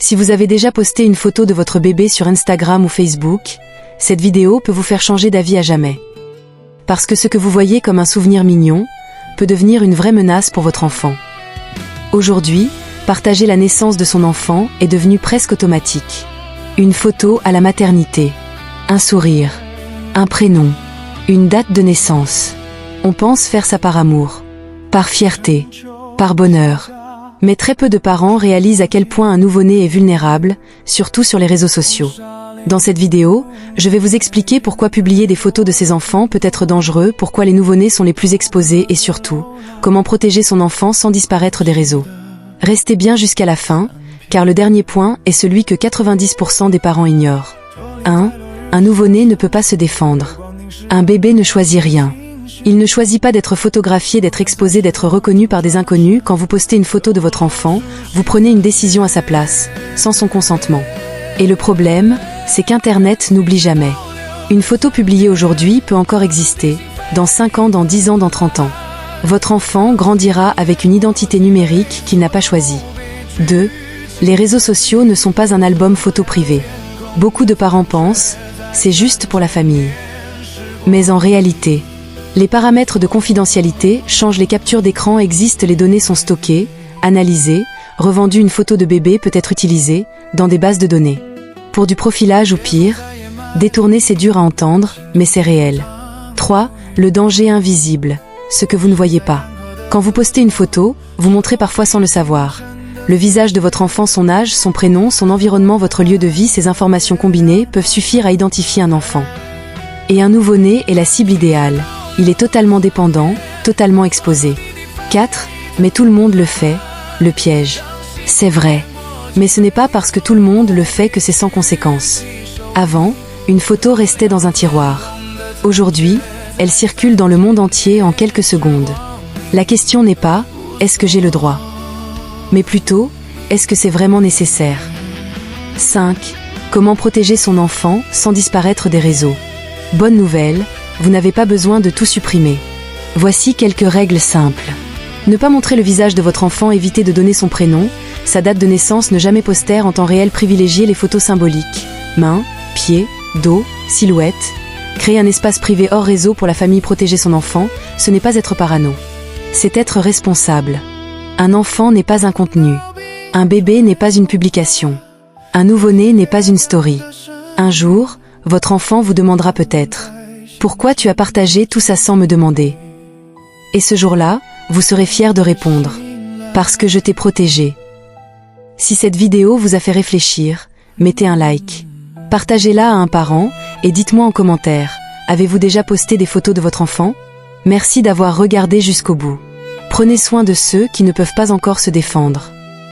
Si vous avez déjà posté une photo de votre bébé sur Instagram ou Facebook, cette vidéo peut vous faire changer d'avis à jamais. Parce que ce que vous voyez comme un souvenir mignon peut devenir une vraie menace pour votre enfant. Aujourd'hui, partager la naissance de son enfant est devenu presque automatique. Une photo à la maternité, un sourire, un prénom, une date de naissance. On pense faire ça par amour, par fierté, par bonheur. Mais très peu de parents réalisent à quel point un nouveau-né est vulnérable, surtout sur les réseaux sociaux. Dans cette vidéo, je vais vous expliquer pourquoi publier des photos de ses enfants peut être dangereux, pourquoi les nouveau-nés sont les plus exposés et surtout, comment protéger son enfant sans disparaître des réseaux. Restez bien jusqu'à la fin, car le dernier point est celui que 90% des parents ignorent. 1. Un nouveau-né ne peut pas se défendre. Un bébé ne choisit rien. Il ne choisit pas d'être photographié, d'être exposé, d'être reconnu par des inconnus. Quand vous postez une photo de votre enfant, vous prenez une décision à sa place, sans son consentement. Et le problème, c'est qu'Internet n'oublie jamais. Une photo publiée aujourd'hui peut encore exister, dans 5 ans, dans 10 ans, dans 30 ans. Votre enfant grandira avec une identité numérique qu'il n'a pas choisie. 2. Les réseaux sociaux ne sont pas un album photo privé. Beaucoup de parents pensent, c'est juste pour la famille. Mais en réalité, les paramètres de confidentialité changent, les captures d'écran existent, les données sont stockées, analysées, revendues. Une photo de bébé peut être utilisée dans des bases de données. Pour du profilage ou pire, détourner, c'est dur à entendre, mais c'est réel. 3. Le danger invisible, ce que vous ne voyez pas. Quand vous postez une photo, vous montrez parfois sans le savoir le visage de votre enfant, son âge, son prénom, son environnement, votre lieu de vie. Ces informations combinées peuvent suffire à identifier un enfant. Et un nouveau-né est la cible idéale. Il est totalement dépendant, totalement exposé. 4. Mais tout le monde le fait, le piège. C'est vrai. Mais ce n'est pas parce que tout le monde le fait que c'est sans conséquence. Avant, une photo restait dans un tiroir. Aujourd'hui, elle circule dans le monde entier en quelques secondes. La question n'est pas « est-ce que j'ai le droit ?», mais plutôt « est-ce que c'est vraiment nécessaire ?» 5. Comment protéger son enfant sans disparaître des réseaux ? Bonne nouvelle, vous n'avez pas besoin de tout supprimer. Voici quelques règles simples. Ne pas montrer le visage de votre enfant, éviter de donner son prénom, sa date de naissance, ne jamais poster en temps réel, privilégier les photos symboliques. Mains, pieds, dos, silhouette. Créer un espace privé hors réseau pour la famille. Protéger son enfant, ce n'est pas être parano. C'est être responsable. Un enfant n'est pas un contenu. Un bébé n'est pas une publication. Un nouveau-né n'est pas une story. Un jour, votre enfant vous demandera peut-être « Pourquoi tu as partagé tout ça sans me demander ?» Et ce jour-là, vous serez fier de répondre « Parce que je t'ai protégé ». Si cette vidéo vous a fait réfléchir, mettez un like. Partagez-la à un parent et dites-moi en commentaire, avez-vous déjà posté des photos de votre enfant ? Merci d'avoir regardé jusqu'au bout. Prenez soin de ceux qui ne peuvent pas encore se défendre.